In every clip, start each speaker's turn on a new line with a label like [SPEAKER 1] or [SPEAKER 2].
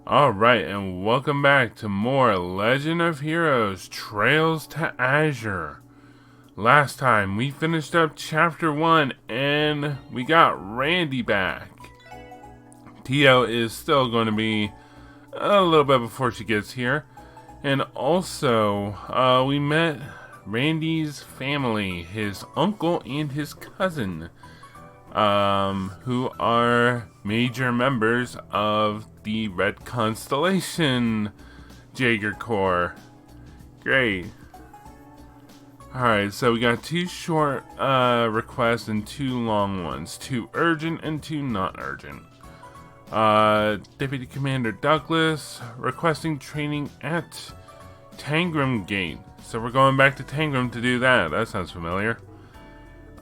[SPEAKER 1] Alright, and welcome back to more Legend of Heroes Trails to Azure. Last time we finished up chapter 1 and we got Randy back. Tio is still going to be a little bit before she gets here. And also, we met Randy's family, his uncle and his cousin, who are major members of the Red Constellation Jaeger Corps. Great. Alright, so we got two short requests and two long ones. Two urgent and two not urgent. Deputy Commander Douglas requesting training at Tangram Gate. So we're going back to Tangram to do that. That sounds familiar.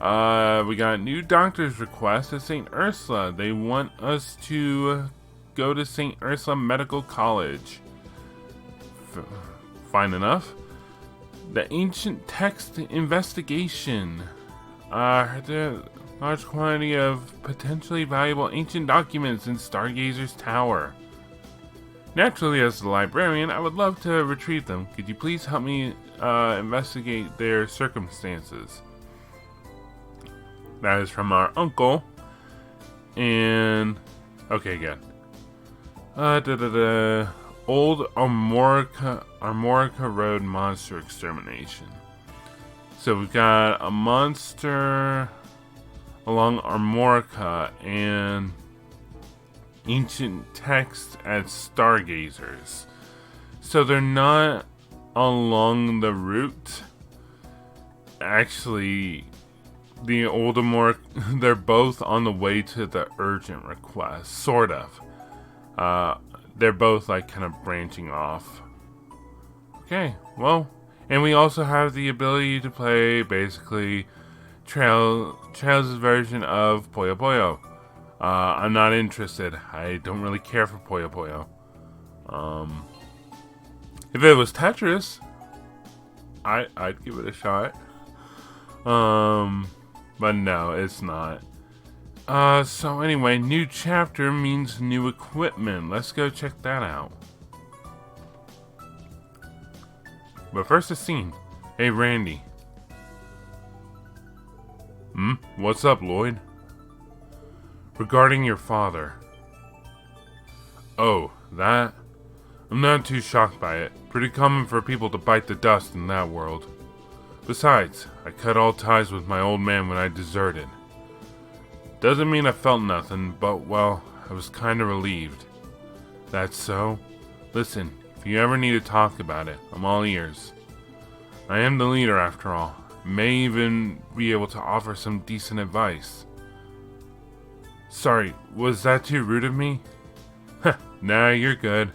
[SPEAKER 1] We got new doctor's request at St. Ursula. They want us to go to St. Ursula Medical College. Fine enough. The ancient text investigation. The large quantity of potentially valuable ancient documents in Stargazer's tower. Naturally, as the librarian, I would love to retrieve them. Could you please help me investigate their circumstances? That is from our uncle. And okay, good. Old Armorica Road monster extermination. So we've got a monster along Armorica and ancient text at Stargazers. So they're not along the route. Actually, the Oldemore, they're both on the way to the urgent request, sort of. They're both like kind of branching off. Okay, well, and we also have the ability to play basically Trails' version of Puyo Puyo. I'm not interested. I don't really care for Puyo Puyo. If it was Tetris, I'd give it a shot. But no, it's not. So anyway, new chapter means new equipment. Let's go check that out. But first a scene. Hey, Randy. What's up, Lloyd? Regarding your father. Oh, that? I'm not too shocked by it. Pretty common for people to bite the dust in that world. Besides, I cut all ties with my old man when I deserted. Doesn't mean I felt nothing, but, well, I was kinda relieved. That's so? Listen, if you ever need to talk about it, I'm all ears. I am the leader after all. May even be able to offer some decent advice. Sorry, was that too rude of me? Nah, you're good.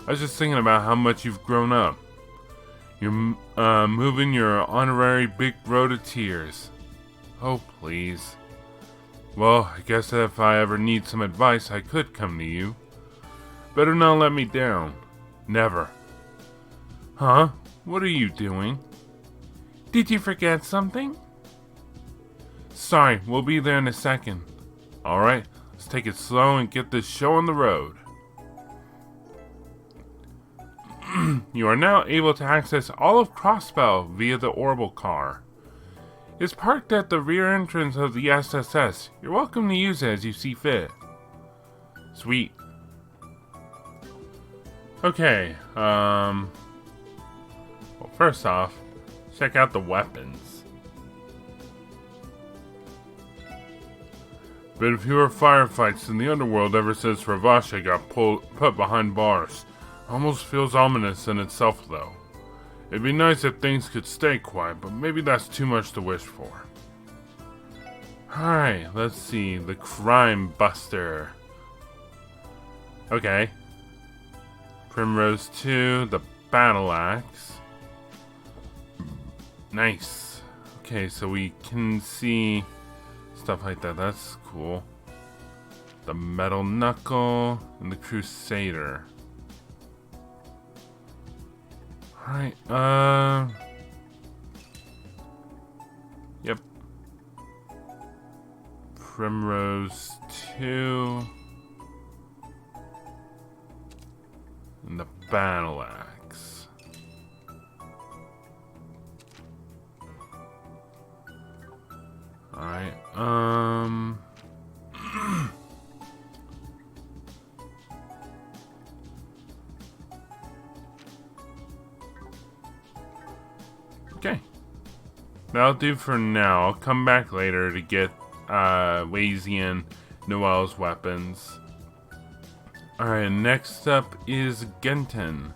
[SPEAKER 1] I was just thinking about how much you've grown up. You're moving your honorary big bro to tears. Oh, please. Well, I guess if I ever need some advice, I could come to you. Better not let me down. Never. Huh? What are you doing? Did you forget something? Sorry, we'll be there in a second. Alright, let's take it slow and get this show on the road. You are now able to access all of Crossbell via the Orbital car. It's parked at the rear entrance of the SSS. You're welcome to use it as you see fit. Sweet. Okay, well, first off, check out the weapons. Been fewer firefights in the underworld ever since Ravasha got put behind bars. Almost feels ominous in itself, though. It'd be nice if things could stay quiet, but maybe that's too much to wish for. Alright, let's see. The Crime Buster. Okay. Primrose 2, the Battle Axe. Nice. Okay, so we can see stuff like that. That's cool. The Metal Knuckle and the Crusader. Alright, yep. Primrose 2. battle axe. Alright, okay. That'll do for now. I'll come back later to get Wazy and Noel's weapons. Alright, next up is Genton.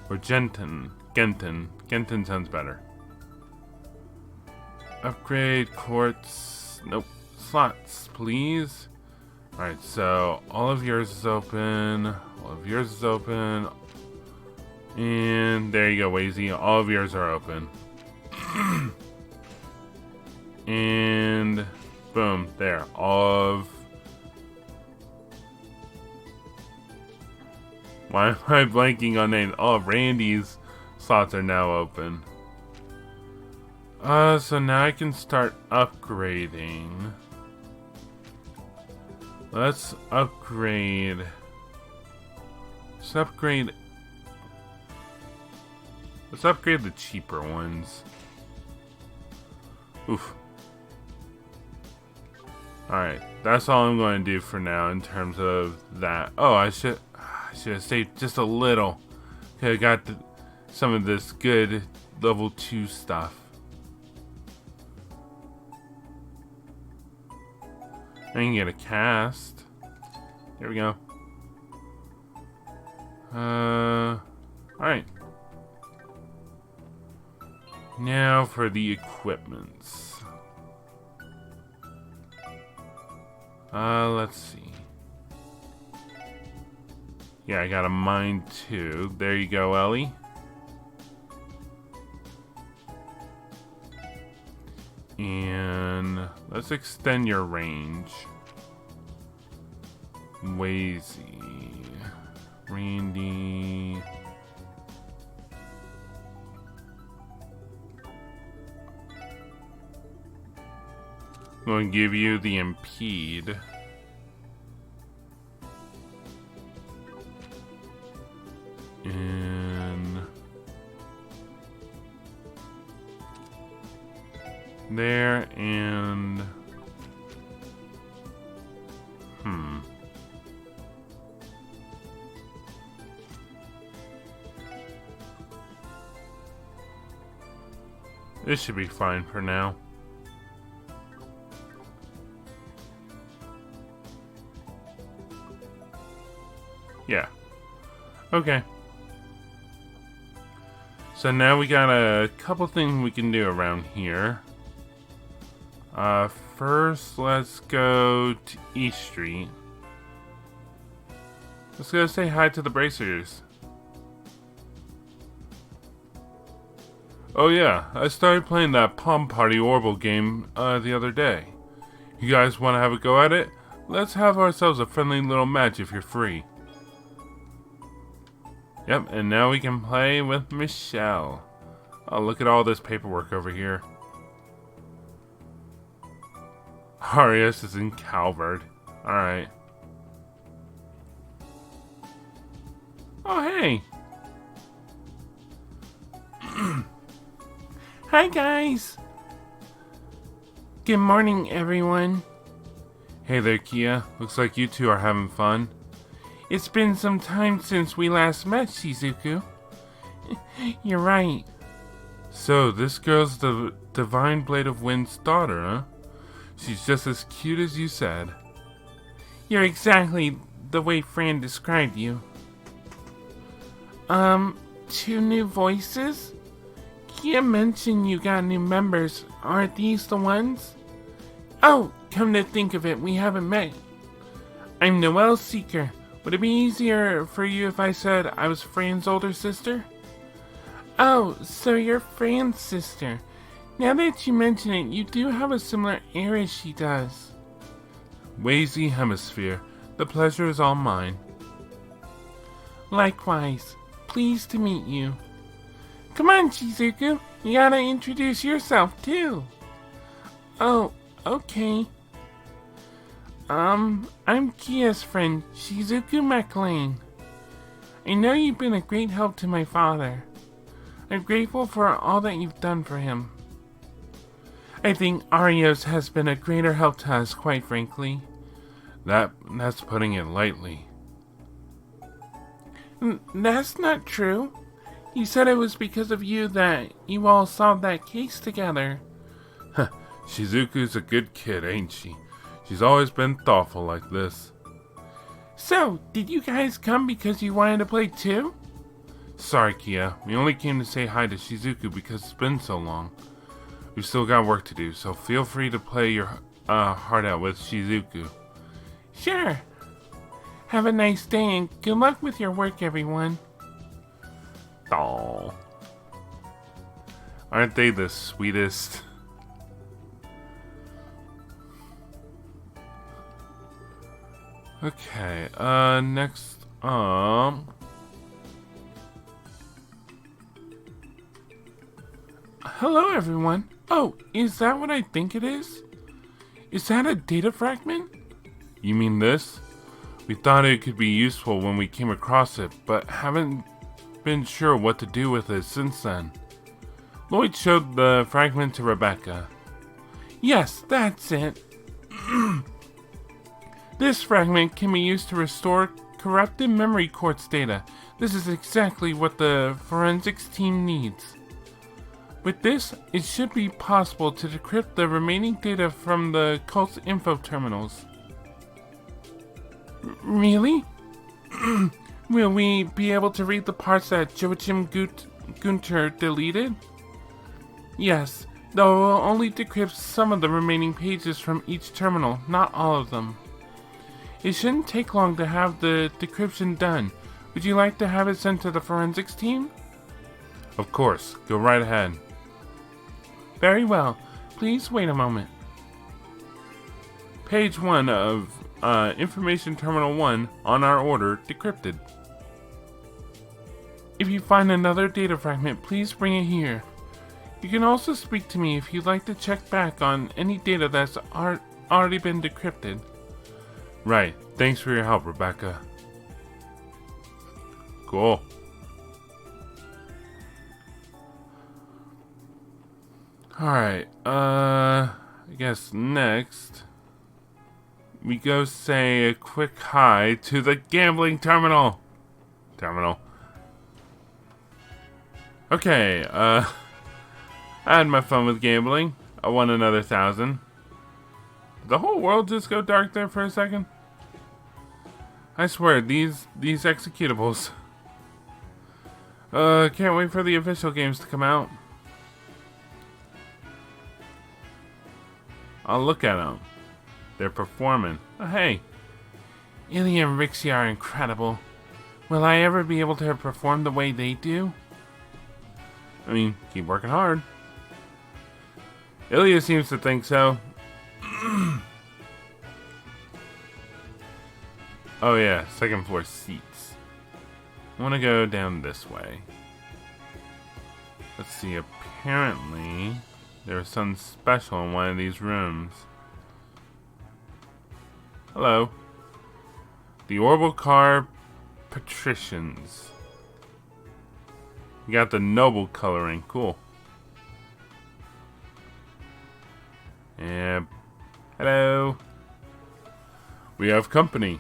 [SPEAKER 1] Or Genton. Genton. Genton sounds better. Upgrade quartz. Nope. Slots, please. Alright, so all of yours is open. All of yours is open. And there you go, Wazy. All of yours are open. And boom, there. All of... Why am I blanking on names? All of Randy's slots are now open. So now I can start upgrading. Let's upgrade. Let's upgrade the cheaper ones. Oof. Alright, that's all I'm going to do for now in terms of that. Oh, I should have saved just a little. Okay, I got some of this good level 2 stuff. I can get a cast. There we go. Alright. Now for the equipments. Let's see. Yeah, I got a mine too. There you go, Ellie. And let's extend your range. Wazy. Randy. I'm going to give you the impede. And there and this should be fine for now. Yeah. Okay. So now we got a couple things we can do around here. First, let's go to East Street. Let's go say hi to the Bracers. Oh yeah, I started playing that Palm Party Orbital game the other day. You guys want to have a go at it? Let's have ourselves a friendly little match if you're free. Yep, and now we can play with Michelle. Oh, look at all this paperwork over here. Arias is in Calvert. Alright. Oh, hey! Hi, guys! Good morning, everyone. Hey there, Kia. Looks like you two are having fun. It's been some time since we last met, Shizuku. You're right. So, this girl's the Divine Blade of Wind's daughter, huh? She's just as cute as you said. You're exactly the way Fran described you. 2 new voices? Kia mentioned you got new members. Aren't these the ones? Oh, come to think of it, we haven't met. I'm Noel's Seeker. Would it be easier for you if I said I was Fran's older sister? Oh, so you're Fran's sister. Now that you mention it, you do have a similar air as she does. Wazy Hemisphere, the pleasure is all mine. Likewise, pleased to meet you. Come on, Shizuku, you gotta introduce yourself too. Oh, okay. I'm Kia's friend, Shizuku McLean. I know you've been a great help to my father. I'm grateful for all that you've done for him. I think Arios has been a greater help to us, quite frankly. That's putting it lightly. That's not true. You said it was because of you that you all solved that case together. Huh, Shizuku's a good kid, ain't she? She's always been thoughtful like this. So, did you guys come because you wanted to play too? Sorry, Kia. We only came to say hi to Shizuku because it's been so long. We've still got work to do, so feel free to play your heart out with Shizuku. Sure. Have a nice day and good luck with your work, everyone. Aww. Aren't they the sweetest? Okay, next, hello, everyone. Oh, is that what I think it is? Is that a data fragment? You mean this? We thought it could be useful when we came across it, but haven't been sure what to do with it since then. Lloyd showed the fragment to Rebecca. Yes, that's it. This fragment can be used to restore corrupted memory quartz data. This is exactly what the forensics team needs. With this, it should be possible to decrypt the remaining data from the cult's info terminals. Really? Will we be able to read the parts that Joachim Gunter deleted? Yes, though we'll only decrypt some of the remaining pages from each terminal, not all of them. It shouldn't take long to have the decryption done. Would you like to have it sent to the forensics team? Of course, go right ahead. Very well. Please wait a moment. Page 1 of Information Terminal 1 on our order decrypted. If you find another data fragment, please bring it here. You can also speak to me if you'd like to check back on any data that's already been decrypted. Right. Thanks for your help, Rebecca. Cool. Alright, I guess next we go say a quick hi to the gambling terminal. Okay, I had my fun with gambling. I won another 1,000. Did the whole world just go dark there for a second? I swear, these executables. Can't wait for the official games to come out. I'll look at them. They're performing. Oh, hey. Ilya and Rixie are incredible. Will I ever be able to perform the way they do? I mean, keep working hard. Ilya seems to think so. Oh yeah, second floor seats. I want to go down this way. Let's see, apparently there's something special in one of these rooms. Hello. The Orbital Car Patricians. You got the noble coloring. Cool. Yeah. Hello. We have company.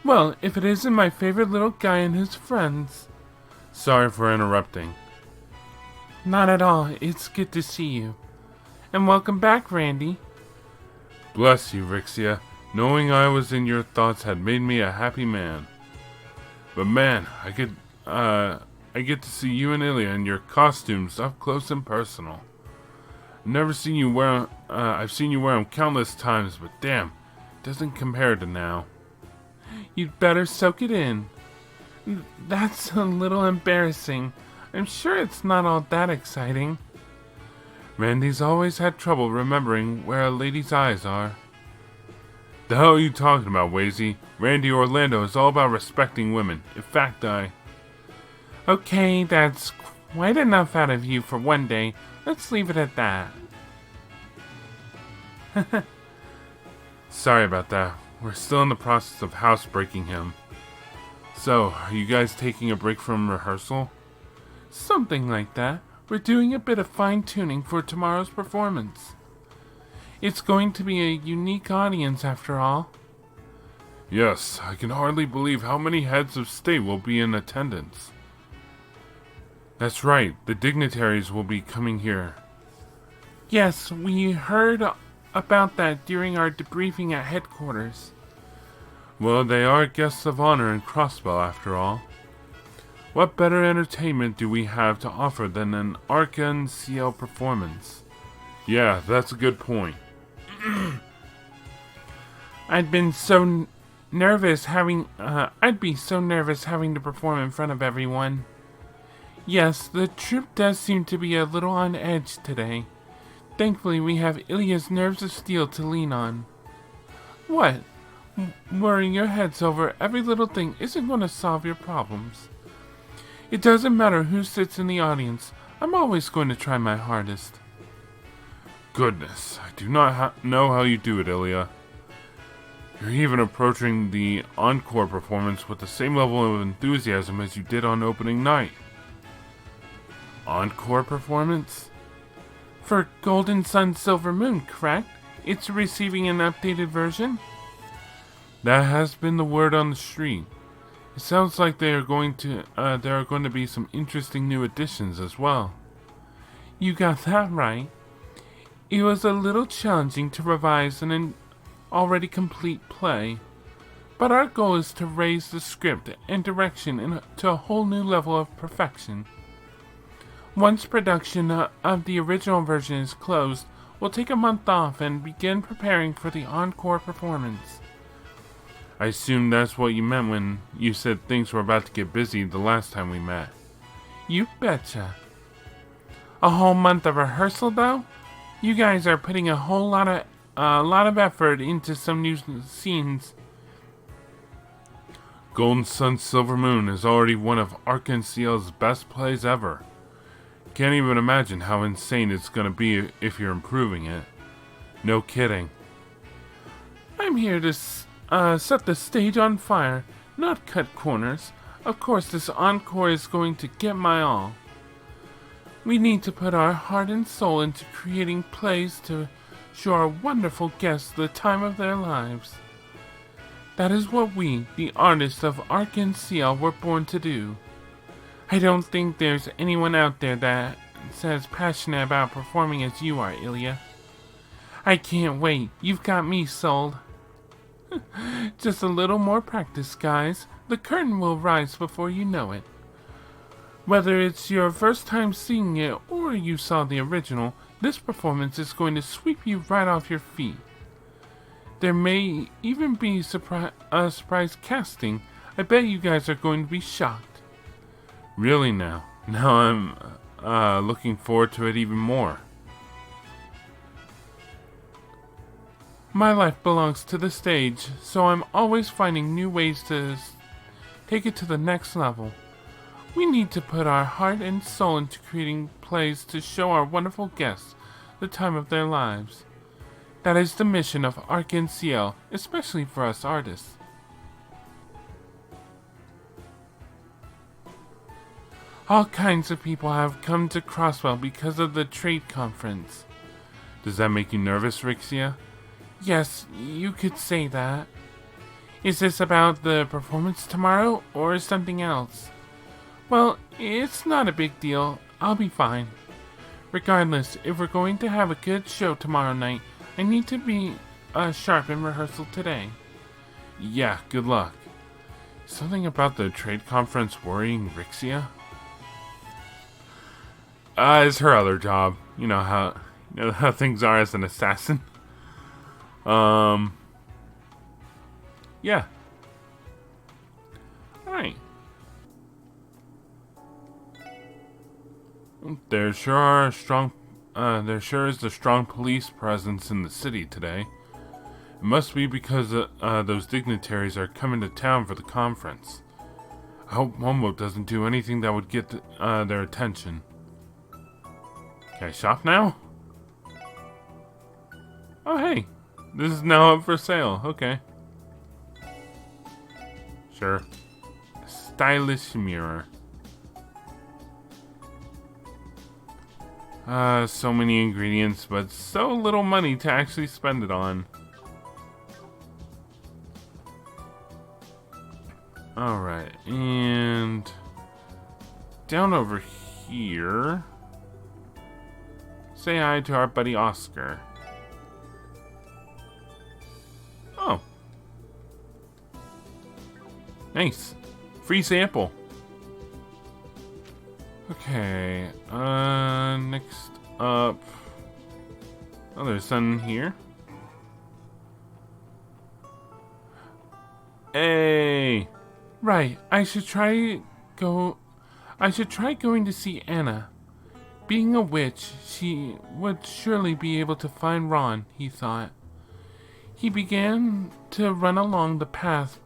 [SPEAKER 1] Well, if it isn't my favorite little guy and his friends. Sorry for interrupting. Not at all. It's good to see you. And welcome back, Randy. Bless you, Rixia. Knowing I was in your thoughts had made me a happy man. But man, I get to see you and Ilya in your costumes up close and personal. I've seen you wear them countless times, but damn, it doesn't compare to now. You'd better soak it in. That's a little embarrassing. I'm sure it's not all that exciting. Randy's always had trouble remembering where a lady's eyes are. The hell are you talking about, Wazy? Randy Orlando is all about respecting women. In fact, Okay, that's quite enough out of you for one day. Let's leave it at that. Sorry about that. We're still in the process of housebreaking him. So, are you guys taking a break from rehearsal?
[SPEAKER 2] Something like that. We're doing a bit of fine-tuning for tomorrow's performance. It's going to be a unique audience after all.
[SPEAKER 1] Yes, I can hardly believe how many heads of state will be in attendance. That's right, the dignitaries will be coming here.
[SPEAKER 2] Yes, we heard about that during our debriefing at headquarters.
[SPEAKER 1] Well, they are guests of honor in Crossbell after all. What better entertainment do we have to offer than an Arc-en-Ciel performance? Yeah, that's a good point.
[SPEAKER 2] I'd be so nervous having to perform in front of everyone. Yes, the troupe does seem to be a little on edge today. Thankfully, we have Ilya's nerves of steel to lean on. What? Worrying your heads over every little thing isn't going to solve your problems. It doesn't matter who sits in the audience. I'm always going to try my hardest.
[SPEAKER 1] Goodness, I do not know how you do it, Ilya. You're even approaching the encore performance with the same level of enthusiasm as you did on opening night. Encore performance?
[SPEAKER 2] For Golden Sun Silver Moon, correct? It's receiving an updated version?
[SPEAKER 1] That has been the word on the street. It sounds like there are going to be some interesting new additions as well.
[SPEAKER 2] You got that right. It was a little challenging to revise an already complete play, but our goal is to raise the script and direction to a whole new level of perfection. Once production of the original version is closed, we'll take a month off and begin preparing for the encore performance.
[SPEAKER 1] I assume that's what you meant when you said things were about to get busy the last time we met.
[SPEAKER 2] You betcha. A whole month of rehearsal, though? You guys are putting a lot of effort into some new scenes.
[SPEAKER 1] Golden Sun Silver Moon is already one of Arc-en-Ciel's best plays ever. Can't even imagine how insane it's gonna be if you're improving it. No kidding.
[SPEAKER 2] I'm here to set the stage on fire, not cut corners. Of course, this encore is going to get my all. We need to put our heart and soul into creating plays to show our wonderful guests the time of their lives. That is what we, the artists of Arc-en-Ciel, were born to do. I don't think there's anyone out there that's as passionate about performing as you are, Ilya. I can't wait. You've got me sold. Just a little more practice, guys. The curtain will rise before you know it. Whether it's your first time seeing it or you saw the original, this performance is going to sweep you right off your feet. There may even be a surprise casting. I bet you guys are going to be shocked.
[SPEAKER 1] Really now? Now I'm looking forward to it even more.
[SPEAKER 2] My life belongs to the stage, so I'm always finding new ways to take it to the next level. We need to put our heart and soul into creating plays to show our wonderful guests the time of their lives. That is the mission of Arc-en-Ciel, especially for us artists. All kinds of people have come to Crosswell because of the trade conference.
[SPEAKER 1] Does that make you nervous, Rixia?
[SPEAKER 2] Yes, you could say that. Is this about the performance tomorrow, or something else? Well, it's not a big deal. I'll be fine. Regardless, if we're going to have a good show tomorrow night, I need to be sharp in rehearsal today.
[SPEAKER 1] Yeah, good luck. Something about the trade conference worrying Rixia? It's her other job. You know how things are as an assassin. Yeah.
[SPEAKER 2] Alright.
[SPEAKER 1] There sure is a strong police presence in the city today. It must be because those dignitaries are coming to town for the conference. I hope Momo doesn't do anything that would get their attention. Can I shop now? Oh hey, this is now up for sale. Okay. Sure. stylish mirror. So many ingredients, but so little money to actually spend it on. Alright, and down over here, say hi to our buddy Oscar. Oh. Nice. Free sample. Okay, next up. Oh, there's some here. Hey! Right, I should try going to see Anna. Being a witch, she would surely be able to find Ron, he thought. He began to run along the path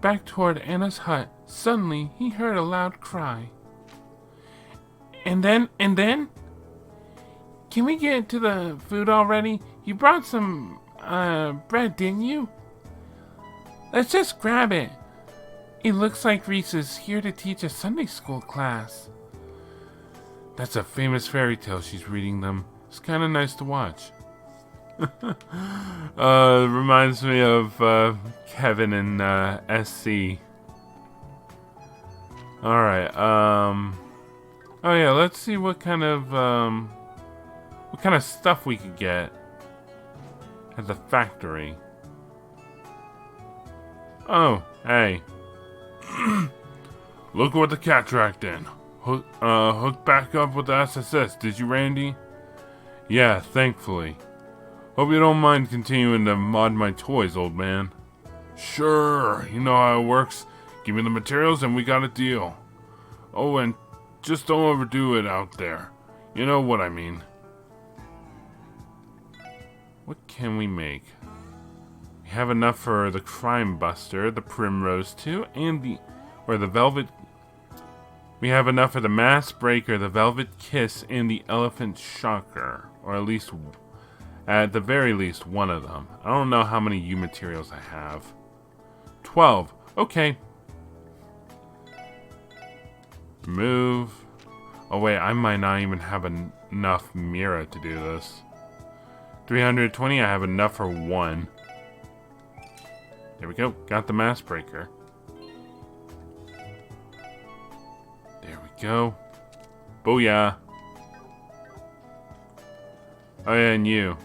[SPEAKER 1] back toward Anna's hut. Suddenly, he heard a loud cry. And then? Can we get to the food already? You brought some, bread, didn't you? Let's just grab it. It looks like Reese is here to teach a Sunday school class. That's a famous fairy tale she's reading them. It's kind of nice to watch. Reminds me of Kevin and SC. Alright, oh yeah, let's see what kind of stuff we could get at the factory. Oh, hey. Look what the cat tracked in. Hooked back up with the SSS, did you, Randy? Yeah, thankfully. Hope you don't mind continuing to mod my toys, old man. Sure, you know how it works. Give me the materials and we got a deal. Oh, and just don't overdo it out there. You know what I mean. What can we make? We have enough for the Crime Buster, the Primrose 2, and the Velvet. We have enough for the Mass Breaker, the Velvet Kiss, and the Elephant Shocker. Or at the very least, one of them. I don't know how many U materials I have. 12. Okay. Move. Oh wait, I might not even have enough Mira to do this. 320, I have enough for one. There we go. Got the Mass Breaker. There we go. Booyah. Oh yeah, and you.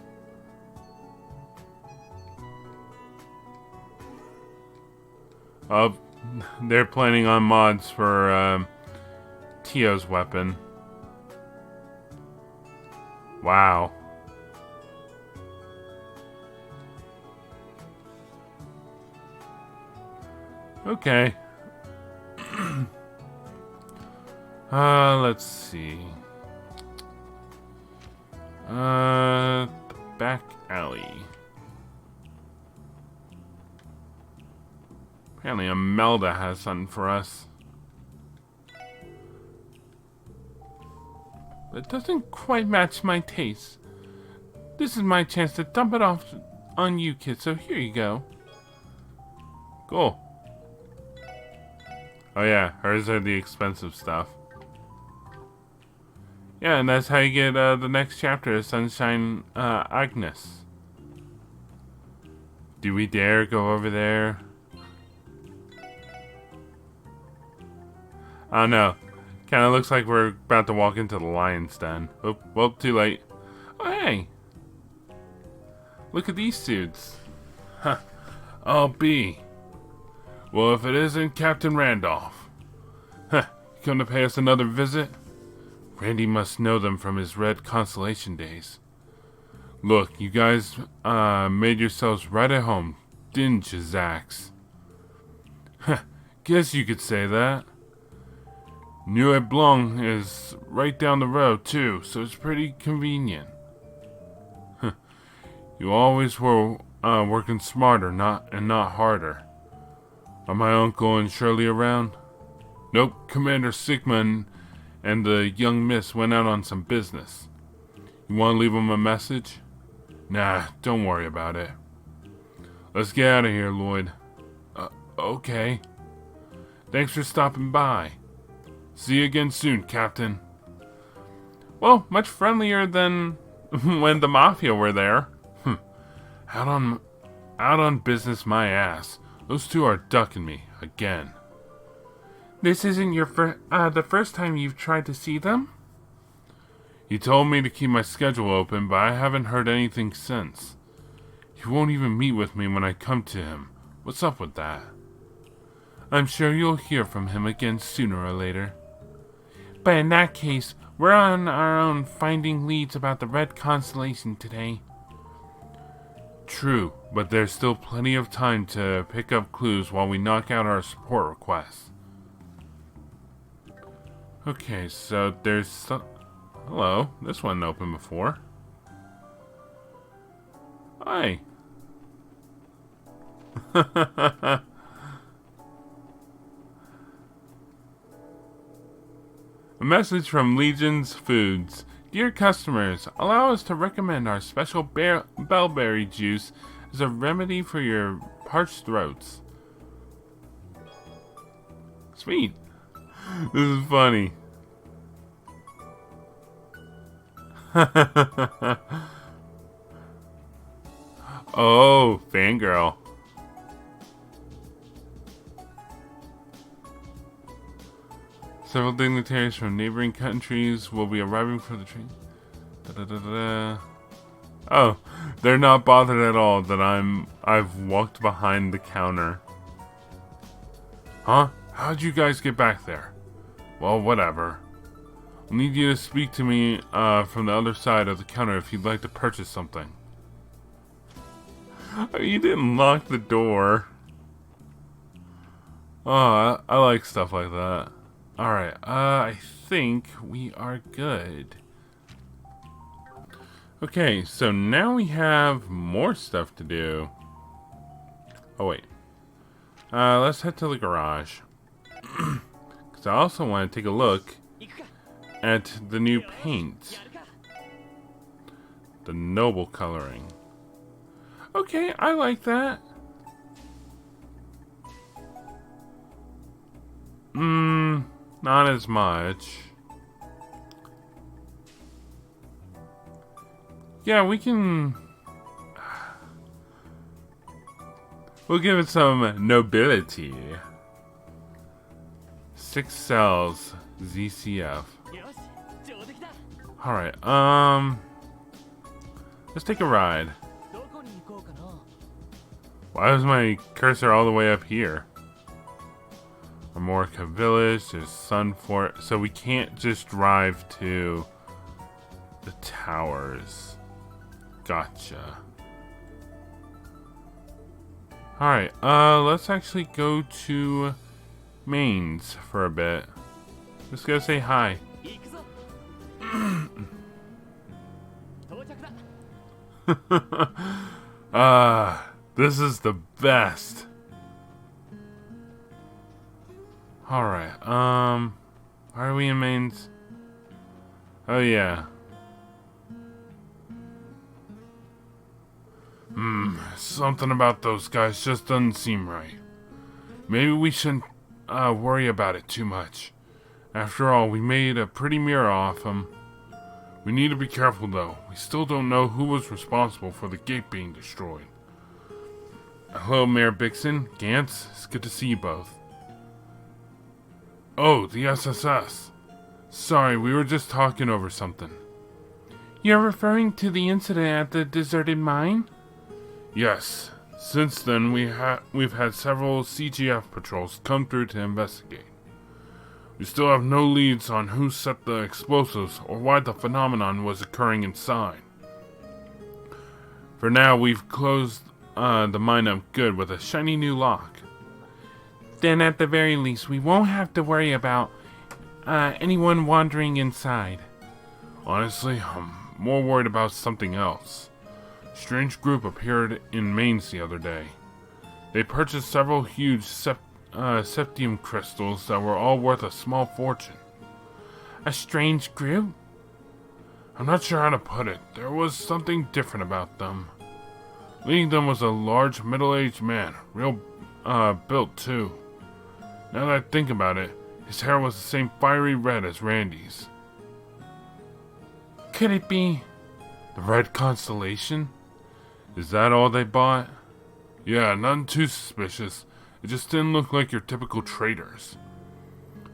[SPEAKER 1] Oh, they're planning on mods for Tio's weapon. Wow. Okay. Let's see. The back alley. Apparently Imelda has something for us. But it doesn't quite match my taste. This is my chance to dump it off on you, kid, so here you go. Cool. Oh yeah, hers are the expensive stuff. Yeah, and that's how you get the next chapter of Sunshine Agnes. Do we dare go over there? I don't know. Kind of looks like we're about to walk into the lion's den. Oh, well, too late. Oh, hey. Look at these suits. Huh. I'll be. Well, if it isn't Captain Randolph. Huh. You come to pay us another visit? Randy must know them from his Red Constellation days. Look, you guys made yourselves right at home, didn't you, Zax? Huh. Guess you could say that. Nieuwe Blanc is right down the road, too, so it's pretty convenient. Huh. You always were working smarter, not harder. Are my uncle and Shirley around? Nope, Commander Sigmund and the young miss went out on some business. You want to leave them a message? Nah, don't worry about it. Let's get out of here, Lloyd. Okay. Thanks for stopping by. See you again soon, Captain. Well, much friendlier than when the Mafia were there. Out on business my ass. Those two are ducking me, again.
[SPEAKER 2] This isn't the first time you've tried to see them?
[SPEAKER 1] He told me to keep my schedule open, but I haven't heard anything since. He won't even meet with me when I come to him. What's up with that?
[SPEAKER 2] I'm sure you'll hear from him again sooner or later. But in that case, we're on our own finding leads about the Red Constellation today.
[SPEAKER 1] True, but there's still plenty of time to pick up clues while we knock out our support requests. Okay, so there's hello, this wasn't open before. Hi. A message from Legion's Foods. Dear customers, allow us to recommend our special bellberry juice as a remedy for your parched throats. Sweet. This is funny. Oh, fangirl. Several dignitaries from neighboring countries will be arriving for the train. Oh, they're not bothered at all that I've walked behind the counter. Huh? How'd you guys get back there? Well, whatever. I'll need you to speak to me from the other side of the counter if you'd like to purchase something. Oh, you didn't lock the door. Oh, I like stuff like that. Alright, I think we are good. Okay, so now we have more stuff to do. Oh, wait. Let's head to the garage. Because I also want to take a look at the new paint. The noble coloring. Okay, I like that. Not as much. Yeah, we can... We'll give it some nobility. 6 cells, ZCF. Alright, let's take a ride. Why is my cursor all the way up here? Amorica Village, there's Sunfort, so we can't just drive to the towers. Gotcha. Alright, let's actually go to Mainz for a bit. Just gotta say hi. This is the best. Alright, why are we in Mainz? Oh yeah. Something about those guys just doesn't seem right. Maybe we shouldn't worry about it too much. After all, we made a pretty mirror off them. We need to be careful though. We still don't know who was responsible for the gate being destroyed. Hello, Mayor Bixen, Gantz, it's good to see you both. Oh, the SSS. Sorry, we were just talking over something.
[SPEAKER 2] You're referring to the incident at the deserted mine?
[SPEAKER 1] Yes. Since then, we've had several CGF patrols come through to investigate. We still have no leads on who set the explosives or why the phenomenon was occurring inside. For now, we've closed the mine up good with a shiny new lock.
[SPEAKER 2] Then at the very least, we won't have to worry about anyone wandering inside.
[SPEAKER 1] Honestly, I'm more worried about something else. A strange group appeared in Mainz the other day. They purchased several huge septium crystals that were all worth a small fortune.
[SPEAKER 2] A strange group?
[SPEAKER 1] I'm not sure how to put it. There was something different about them. Leading them was a large middle-aged man, real built too. Now that I think about it, his hair was the same fiery red as Randy's.
[SPEAKER 2] Could it be
[SPEAKER 1] The red constellation? Is that all they bought? Yeah, nothing too suspicious. It just didn't look like your typical traders.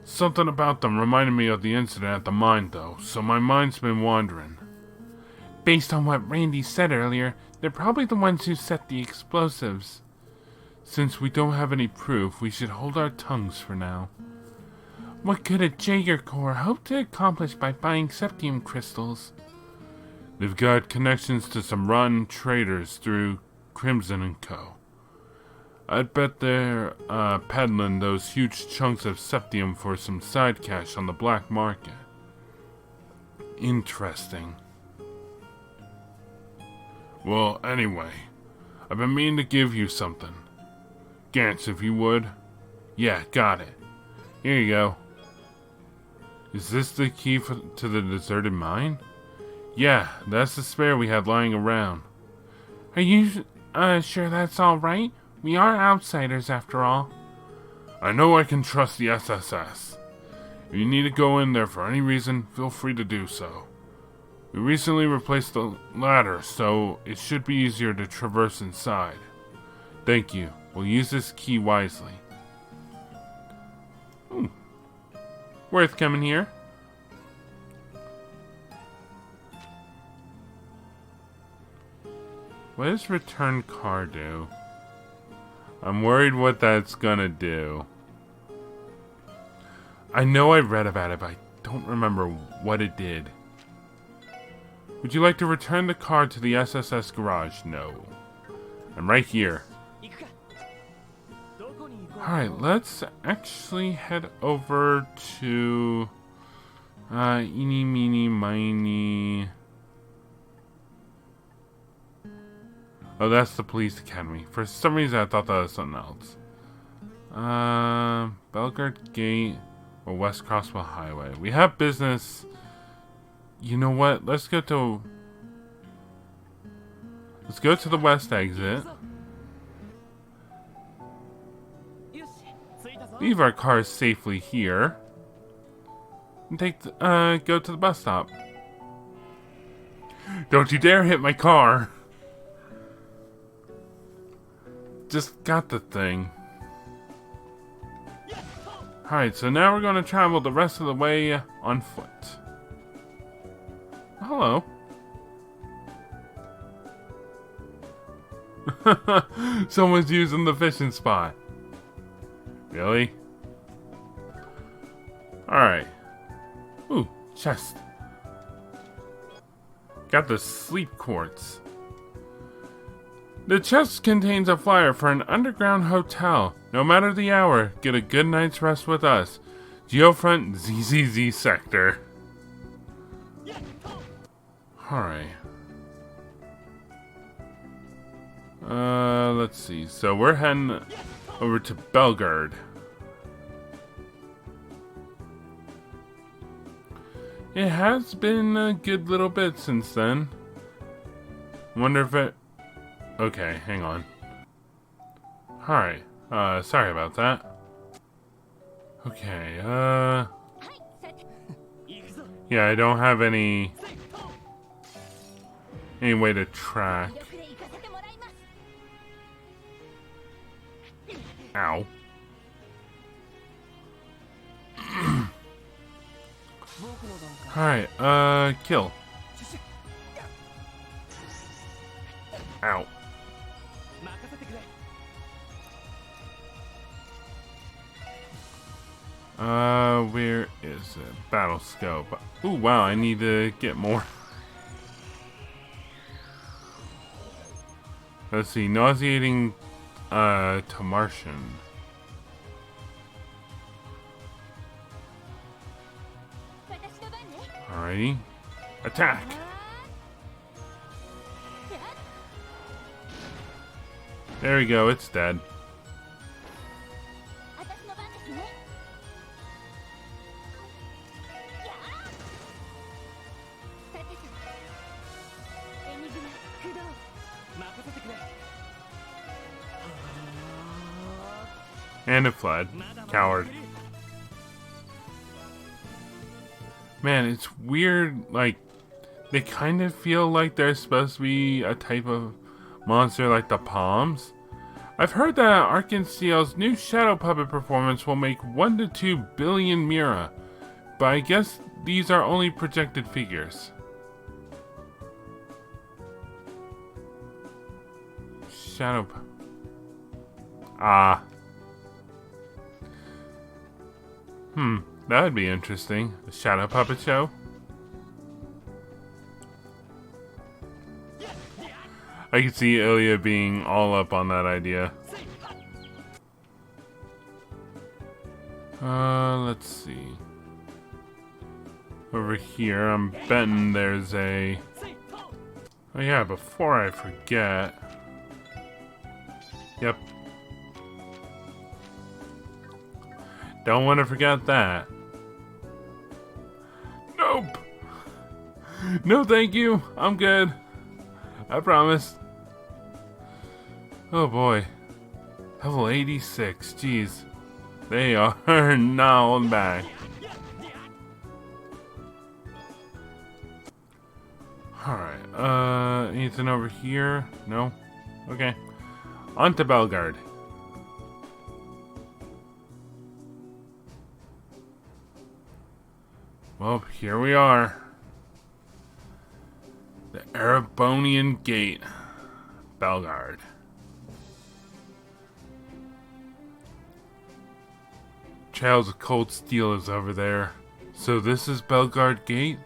[SPEAKER 1] Something about them reminded me of the incident at the mine, though, so my mind's been wandering.
[SPEAKER 2] Based on what Randy said earlier, they're probably the ones who set the explosives.
[SPEAKER 1] Since we don't have any proof, we should hold our tongues for now.
[SPEAKER 2] What could a Jaeger Corps hope to accomplish by buying septium crystals?
[SPEAKER 1] They've got connections to some rotten traders through Crimson and Co. I'd bet they're peddling those huge chunks of septium for some side cash on the black market. Interesting. Well, anyway, I've been meaning to give you something. Gantz, if you would. Yeah, got it. Here you go. Is this the key to the deserted mine? Yeah, that's the spare we had lying around.
[SPEAKER 2] Are you sure that's all right? We are outsiders after all.
[SPEAKER 1] I know I can trust the SSS. If you need to go in there for any reason, feel free to do so. We recently replaced the ladder, so it should be easier to traverse inside. Thank you. We'll use this key wisely.
[SPEAKER 2] Ooh. Worth coming here.
[SPEAKER 1] What does return car do? I'm worried what that's gonna do. I know I read about it, but I don't remember what it did. Would you like to return the car to the SSS garage? No. I'm right here. Alright, let's actually head over to eeny, meeny, miny. Oh, that's the police academy. For some reason I thought that was something else. Belgrade Gate or West Crosswell Highway. We have business. You know what? Let's go to the west exit. Leave our cars safely here. And go to the bus stop. Don't you dare hit my car. Just got the thing. Alright, so now we're going to travel the rest of the way on foot. Hello. Someone's using the fishing spot. Really? Alright. Ooh, chest. Got the sleep quartz. The chest contains a flyer for an underground hotel. No matter the hour, get a good night's rest with us. Geofront ZZZ sector. Alright. Let's see. So we're heading over to Belgrade. It has been a good little bit since then. Wonder if it... Okay, hang on. Alright, sorry about that. Okay, yeah, I don't have any way to track. Ow. Alright, kill. Ow. Where is it? Battle scope. Ooh, wow, I need to get more. Let's see, nauseating, to Martian. Alrighty. Attack! There we go, it's dead. And it fled. Coward. Man, it's weird, like, they kind of feel like they're supposed to be a type of monster like the Palms. I've heard that Arkensteel's new Shadow Puppet performance will make 1 to 2 billion Mira, but I guess these are only projected figures. Shadow Puppet. Ah. That would be interesting. A Shadow Puppet show? I could see Ilya being all up on that idea. Let's see. Over here, I'm betting there's a... Oh yeah, before I forget... Yep. Don't want to forget that. Nope! No thank you, I'm good. I promise. Oh boy. Level 86, jeez. They are not holding back. Alright, anything over here? No? Okay. On to Belgard. Well, here we are. The Erebonian Gate. Belgard. Trails of Cold Steel is over there. So this is Belgard Gate?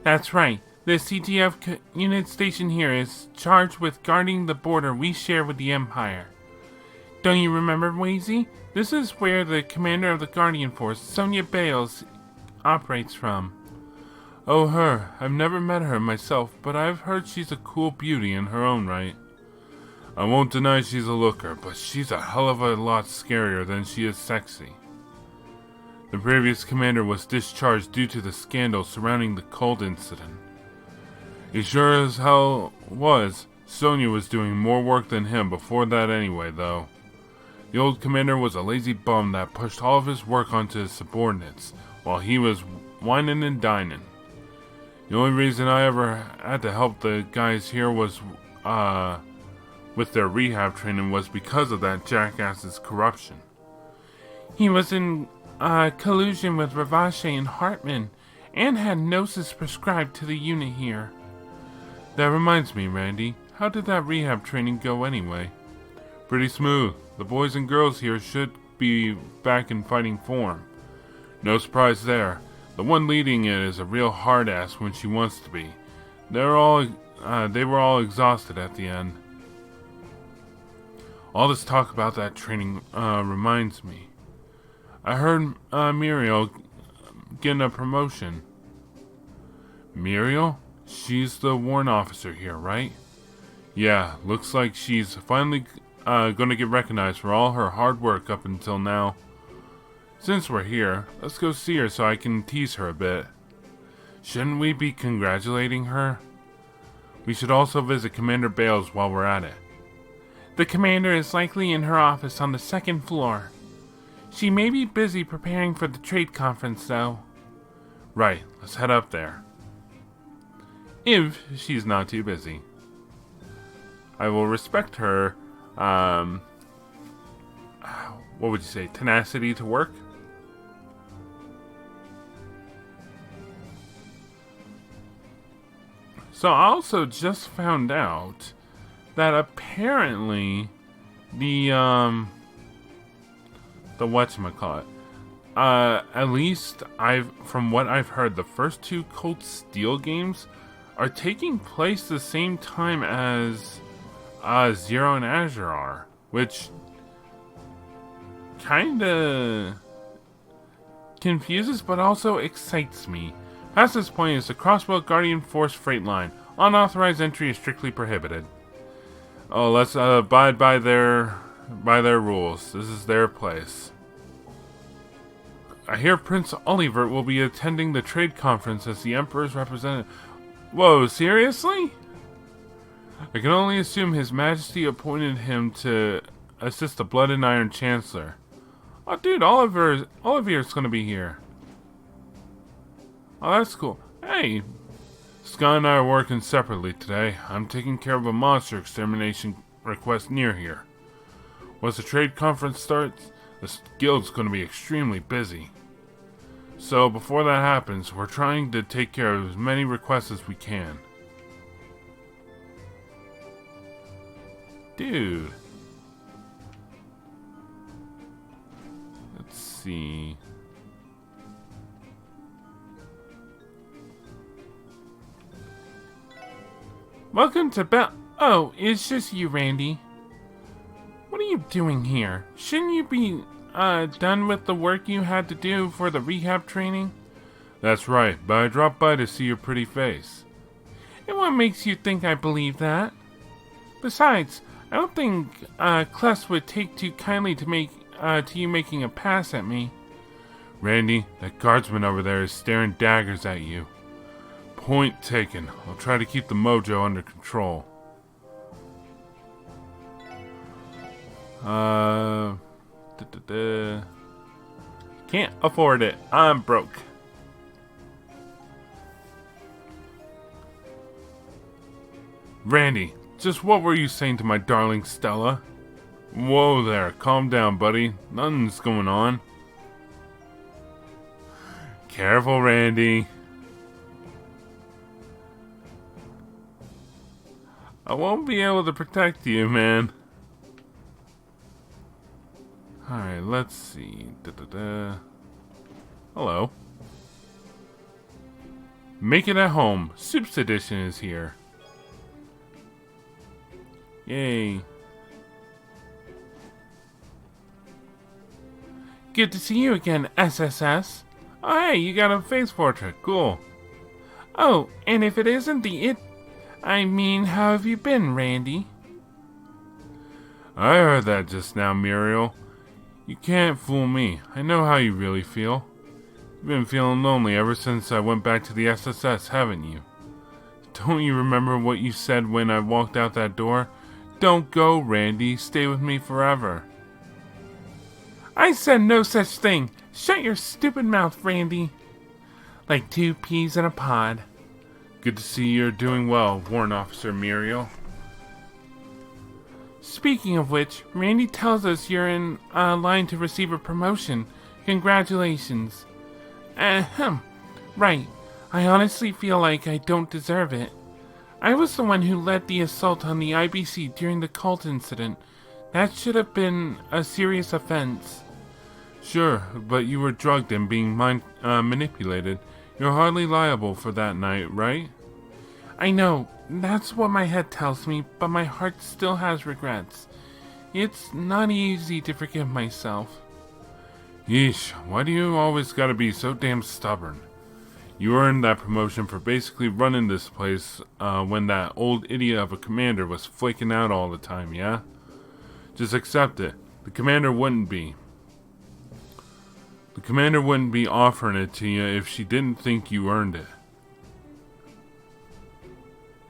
[SPEAKER 1] That's right. The CTF unit station here is charged with guarding the border we share with the Empire. Don't you remember, Wazy? This is where the commander of the Guardian Force, Sonia Bales, operates from. Oh, her. I've never met her myself, but I've heard she's a cool beauty in her own right. I won't deny she's a looker, but she's a hell of a lot scarier than she is sexy. The previous commander was discharged due to the scandal surrounding the cold incident. He sure as hell was. Sonia was doing more work than him before that anyway, though. The old commander was a lazy bum that pushed all of his work onto his subordinates, while he was whining and dining. The only reason I ever had to help the guys here was, with their rehab training was because of that jackass's corruption. He was in, collusion with Ravache and Hartman, and had Gnosis prescribed to the unit here. That reminds me, Randy, how did that rehab training go anyway? Pretty smooth. The boys and girls here should be back in fighting form. No surprise there. The one leading it is a real hard-ass when she wants to be. They were all exhausted at the end. All this talk about that training reminds me. I heard Muriel getting a promotion. Muriel? She's the warrant officer here, right? Yeah, looks like she's finally gonna get recognized for all her hard work up until now. Since we're here, let's go see her so I can tease her a bit. Shouldn't we be congratulating her? We should also visit Commander Bales while we're at it. The commander is likely in her office on the 2nd floor. She may be busy preparing for the trade conference, though. Right, let's head up there. If she's not too busy. I will respect her, what would you say, tenacity to work? So I also just found out that apparently the whatchamacallit, at least from what I've heard, the first 2 Cold Steel games are taking place the same time as Zero and Azure are, which kinda confuses but also excites me. Past this point is the Crosswell Guardian Force freight line. Unauthorized entry is strictly prohibited. Oh, let's abide by their rules. This is their place. I hear Prince Olivert will be attending the trade conference as the Emperor's representative. Whoa, seriously? I can only assume His Majesty appointed him to assist the Blood and Iron Chancellor. Oh, dude, Oliver's gonna be here. Oh, that's cool. Hey, Scott and I are working separately today. I'm taking care of a monster extermination request near here. Once the trade conference starts, the guild's gonna be extremely busy. So, before that happens, we're trying to take care of as many requests as we can. Dude. Let's see.
[SPEAKER 2] Welcome to Oh, it's just you, Randy. What are you doing here? Shouldn't you be, done with the work you had to do for the rehab training?
[SPEAKER 1] That's right, but I dropped by to see your pretty face.
[SPEAKER 2] And what makes you think I believe that? Besides, I don't think, Kless would take too kindly to you making a pass at me.
[SPEAKER 1] Randy, that guardsman over there is staring daggers at you. Point taken. I'll try to keep the mojo under control.
[SPEAKER 2] Can't afford it. I'm broke.
[SPEAKER 1] Randy, just what were you saying to my darling Stella? Whoa there, calm down, buddy. Nothing's going on. Careful, Randy. I won't be able to protect you, man. Alright, let's see. Hello. Make it at home. Soups Edition is here. Yay.
[SPEAKER 2] Good to see you again, SSS.
[SPEAKER 1] Oh, hey, you got a face portrait. Cool.
[SPEAKER 2] Oh, and if it isn't how have you been, Randy?
[SPEAKER 1] I heard that just now, Muriel. You can't fool me. I know how you really feel. You've been feeling lonely ever since I went back to the SSS, haven't you? Don't you remember what you said when I walked out that door? Don't go, Randy. Stay with me forever.
[SPEAKER 2] I said no such thing. Shut your stupid mouth, Randy. Like 2 peas in a pod.
[SPEAKER 1] Good to see you're doing well, Warrant Officer Muriel.
[SPEAKER 2] Speaking of which, Randy tells us you're in line to receive a promotion. Congratulations. Ahem. Right. I honestly feel like I don't deserve it. I was the one who led the assault on the IBC during the cult incident. That should have been a serious offense.
[SPEAKER 1] Sure, but you were drugged and being manipulated. You're hardly liable for that night, right?
[SPEAKER 2] I know, that's what my head tells me, but my heart still has regrets. It's not easy to forgive myself.
[SPEAKER 1] Yeesh, why do you always gotta be so damn stubborn? You earned that promotion for basically running this place when that old idiot of a commander was flaking out all the time, yeah? Just accept it. The commander wouldn't be. The commander wouldn't be offering it to you if she didn't think you earned it.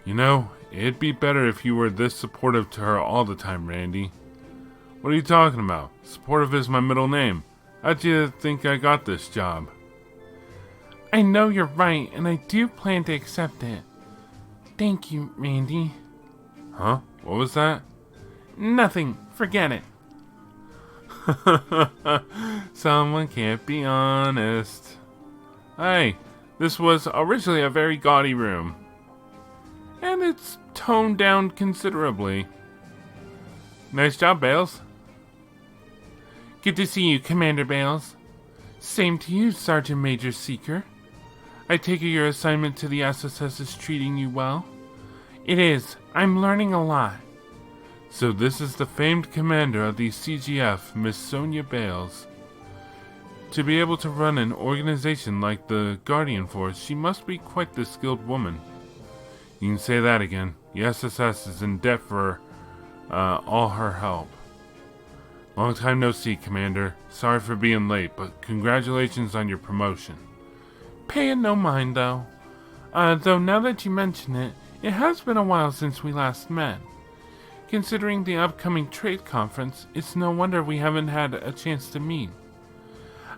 [SPEAKER 1] You know, it'd be better if you were this supportive to her all the time, Randy. What are you talking about? Supportive is my middle name. How'd you think I got this job?
[SPEAKER 2] I know you're right, and I do plan to accept it. Thank you, Randy.
[SPEAKER 1] Huh? What was that?
[SPEAKER 2] Nothing. Forget it.
[SPEAKER 1] Someone can't be honest. Hey, this was originally a very gaudy room. And it's toned down considerably. Nice job, Bales.
[SPEAKER 2] Good to see you, Commander Bales. Same to you, Sergeant Major Seeker. I take it your assignment to the SSS is treating you well? It is. I'm learning a lot.
[SPEAKER 1] So this is the famed commander of the CGF, Miss Sonia Bales. To be able to run an organization like the Guardian Force, she must be quite the skilled woman. You can say that again. The SSS is in debt for all her help. Long time no see, Commander. Sorry for being late, but congratulations on your promotion.
[SPEAKER 2] Pay it no mind, though. Though now that you mention it, it has been a while since we last met. Considering the upcoming trade conference, it's no wonder we haven't had a chance to meet.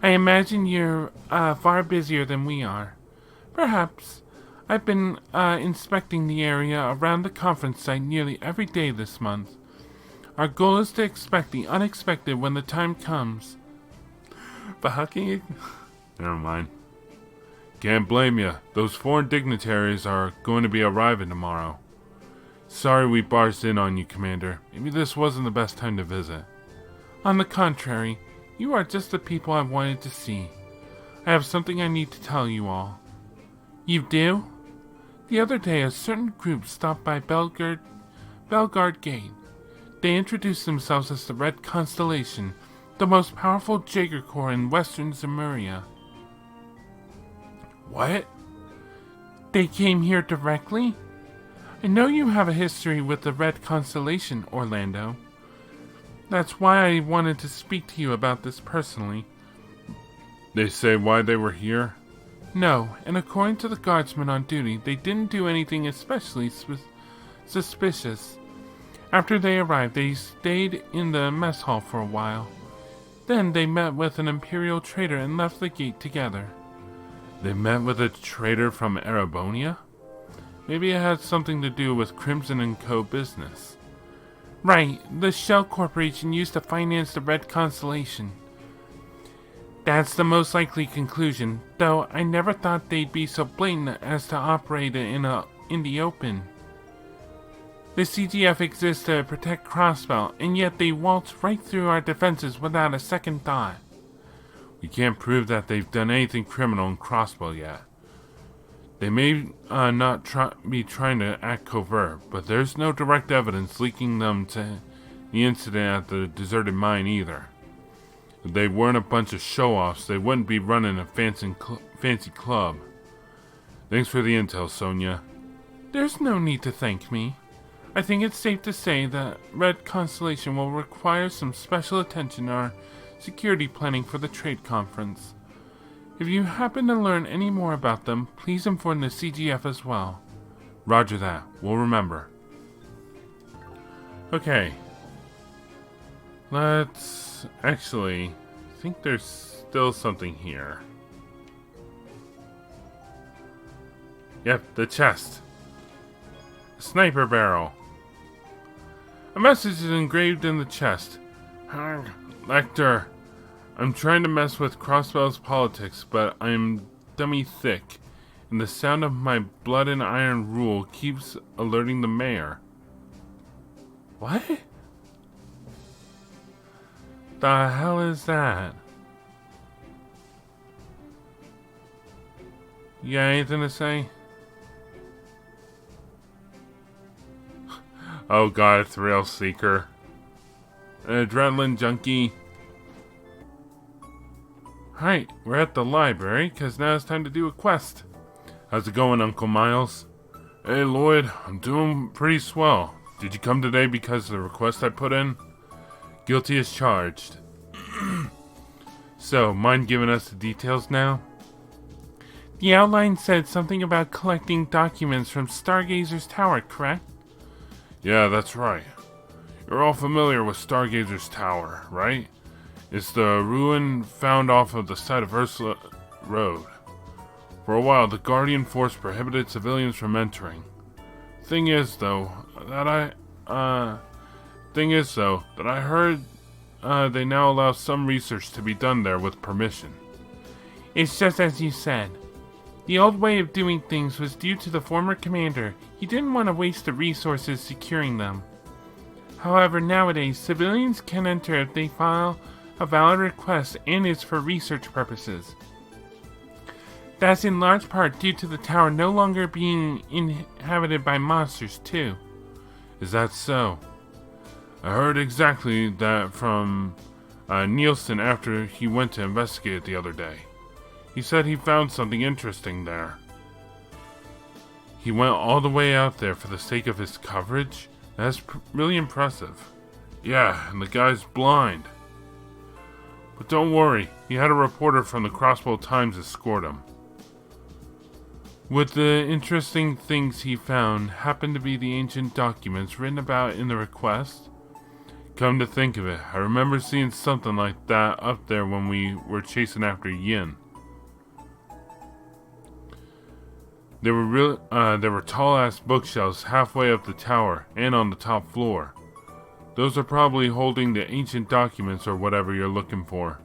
[SPEAKER 2] I imagine you're far busier than we are. Perhaps. I've been inspecting the area around the conference site nearly every day this month. Our goal is to expect the unexpected when the time comes.
[SPEAKER 1] But how can you... Never mind. Can't blame you. Those foreign dignitaries are going to be arriving tomorrow. Sorry we barged in on you, Commander. Maybe this wasn't the best time to visit.
[SPEAKER 2] On the contrary, you are just the people I wanted to see. I have something I need to tell you all. You do? The other day, a certain group stopped by Belgard Gate. They introduced themselves as the Red Constellation, the most powerful Jaeger Corps in western Zemuria.
[SPEAKER 1] What?
[SPEAKER 2] They came here directly? I know you have a history with the Red Constellation, Orlando. That's why I wanted to speak to you about this personally.
[SPEAKER 1] They say why they were here?
[SPEAKER 2] No, and according to the guardsmen on duty, they didn't do anything especially suspicious. After they arrived, they stayed in the mess hall for a while. Then they met with an Imperial trader and left the gate together.
[SPEAKER 1] They met with a trader from Erebonia? Maybe it had something to do with Crimson & Co. business.
[SPEAKER 2] Right, the Shell Corporation used to finance the Red Constellation. That's the most likely conclusion, though I never thought they'd be so blatant as to operate it in the open. The CGF exists to protect Crossbell, and yet they waltz right through our defenses without a second thought.
[SPEAKER 1] We can't prove that they've done anything criminal in Crossbell yet. They may not be trying to act covert, but there's no direct evidence linking them to the incident at the deserted mine either. If they weren't a bunch of show-offs, they wouldn't be running a fancy club. Thanks for the intel, Sonia.
[SPEAKER 2] There's no need to thank me. I think it's safe to say that Red Constellation will require some special attention in our security planning for the trade conference. If you happen to learn any more about them, please inform the CGF as well.
[SPEAKER 1] Roger that. We'll remember. Okay. Let's... Actually, I think there's still something here. Yep, the chest. A sniper barrel. A message is engraved in the chest. Lecter, I'm trying to mess with Crossbell's politics, but I'm dummy thick, and the sound of my blood and iron rule keeps alerting the mayor.
[SPEAKER 2] What? The hell is that?
[SPEAKER 1] You got anything to say? Oh god, a thrill seeker. An adrenaline junkie. Right, we're at the library, because now it's time to do a quest. How's it going, Uncle Miles? Hey, Lloyd, I'm doing pretty swell. Did you come today because of the request I put in? Guilty as charged. So, mind giving us the details now?
[SPEAKER 2] The outline said something about collecting documents from Stargazer's tower, correct?
[SPEAKER 1] Yeah, that's right. You're all familiar with Stargazer's tower, right? It's the ruin found off of the side of Ursula Road. For a while, the Guardian Force prohibited civilians from entering. Thing is, though, that I heard they now allow some research to be done there with permission.
[SPEAKER 2] It's just as you said. The old way of doing things was due to the former commander. He didn't want to waste the resources securing them. However, nowadays, civilians can enter if they file a valid request and it's for research purposes. That's in large part due to the tower no longer being inhabited by monsters, too.
[SPEAKER 1] Is that so? I heard exactly that from Nielsen after he went to investigate it the other day. He said he found something interesting there. He went all the way out there for the sake of his coverage? That's really impressive. Yeah, and the guy's blind. But don't worry, he had a reporter from the Crossbow Times escort him. Would the interesting things he found happen to be the ancient documents written about in the request? Come to think of it, I remember seeing something like that up there when we were chasing after Yin. There were tall-ass bookshelves halfway up the tower and on the top floor. Those are probably holding the ancient documents or whatever you're looking for.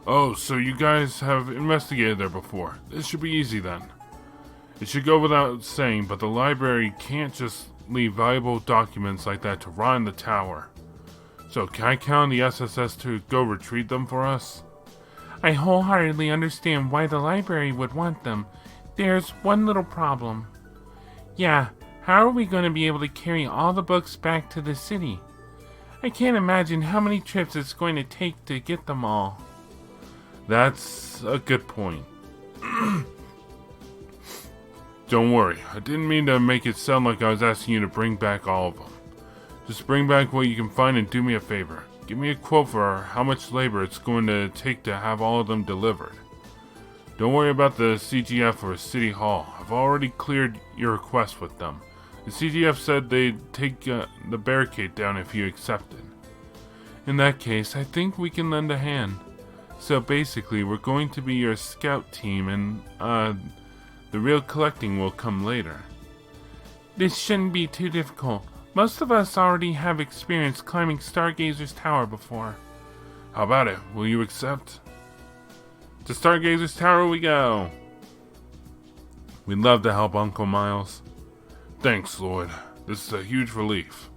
[SPEAKER 1] Oh, so you guys have investigated there before. This should be easy then. It should go without saying, but the library can't just leave valuable documents like that to rot in the tower. So can I count on the SSS to go retrieve them for us?
[SPEAKER 2] I wholeheartedly understand why the library would want them. There's one little problem. Yeah, how are we going to be able to carry all the books back to the city? I can't imagine how many trips it's going to take to get them all.
[SPEAKER 1] That's a good point. Don't worry, I didn't mean to make it sound like I was asking you to bring back all of them. Just bring back what you can find and do me a favor. Give me a quote for how much labor it's going to take to have all of them delivered. Don't worry about the CGF or City Hall. I've already cleared your request with them. The CGF said they'd take the barricade down if you accepted.
[SPEAKER 2] In that case, I think we can lend a hand. So basically, we're going to be your scout team and, the real collecting will come later. This shouldn't be too difficult. Most of us already have experience climbing Stargazer's tower before.
[SPEAKER 1] How about it? Will you accept? To Stargazer's tower we go! We'd love to help, Uncle Miles. Thanks, Lloyd. This is a huge relief.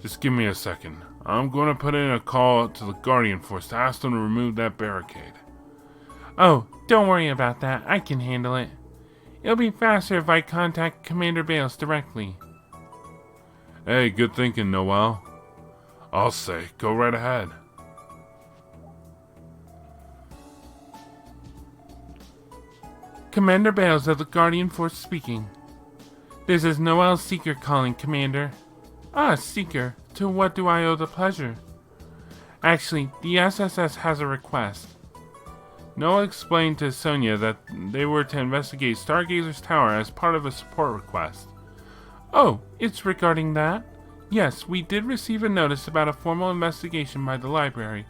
[SPEAKER 1] Just give me a second. I'm going to put in a call to the Guardian Force to ask them to remove that barricade.
[SPEAKER 2] Oh, don't worry about that. I can handle it. It'll be faster if I contact Commander Bales directly.
[SPEAKER 1] Hey, good thinking, Noel. I'll say, go right ahead.
[SPEAKER 2] Commander Bales of the Guardian Force speaking. This is Noel Seeker calling, Commander. Ah, Seeker. To what do I owe the pleasure? Actually, the SSS has a request. Noel explained to Sonia that they were to investigate Stargazer's tower as part of a support request. Oh, it's regarding that? Yes, we did receive a notice about a formal investigation by the library.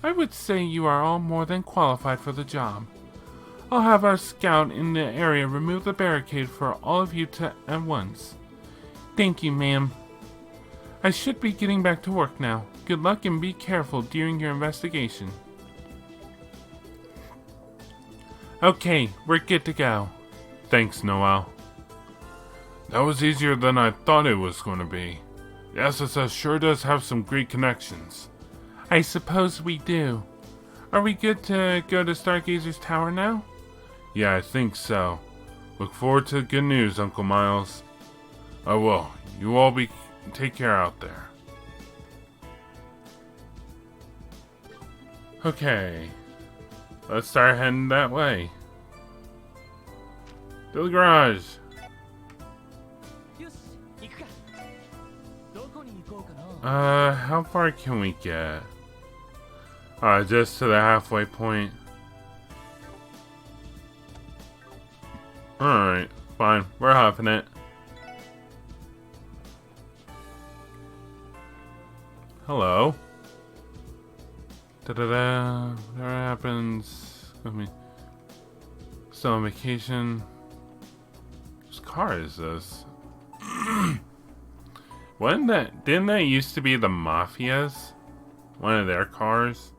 [SPEAKER 2] I would say you are all more than qualified for the job. I'll have our scout in the area remove the barricade for all of you at once. Thank you, ma'am. I should be getting back to work now. Good luck and be careful during your investigation. Okay, we're good to go.
[SPEAKER 1] Thanks, Noel. That was easier than I thought it was going to be. The SSS sure does have some great connections.
[SPEAKER 2] I suppose we do. Are we good to go to Stargazer's tower now?
[SPEAKER 1] Yeah, I think so. Look forward to good news, Uncle Miles. I will. You all take care out there.
[SPEAKER 2] Okay. Let's start heading that way. To the garage. How far can we get? Just to the halfway point. Alright, fine. We're huffing it. Hello. Da-da-da. Whatever happens. Let me... Still on vacation. Whose car is this? Didn't that used to be the Mafia's? One of their cars?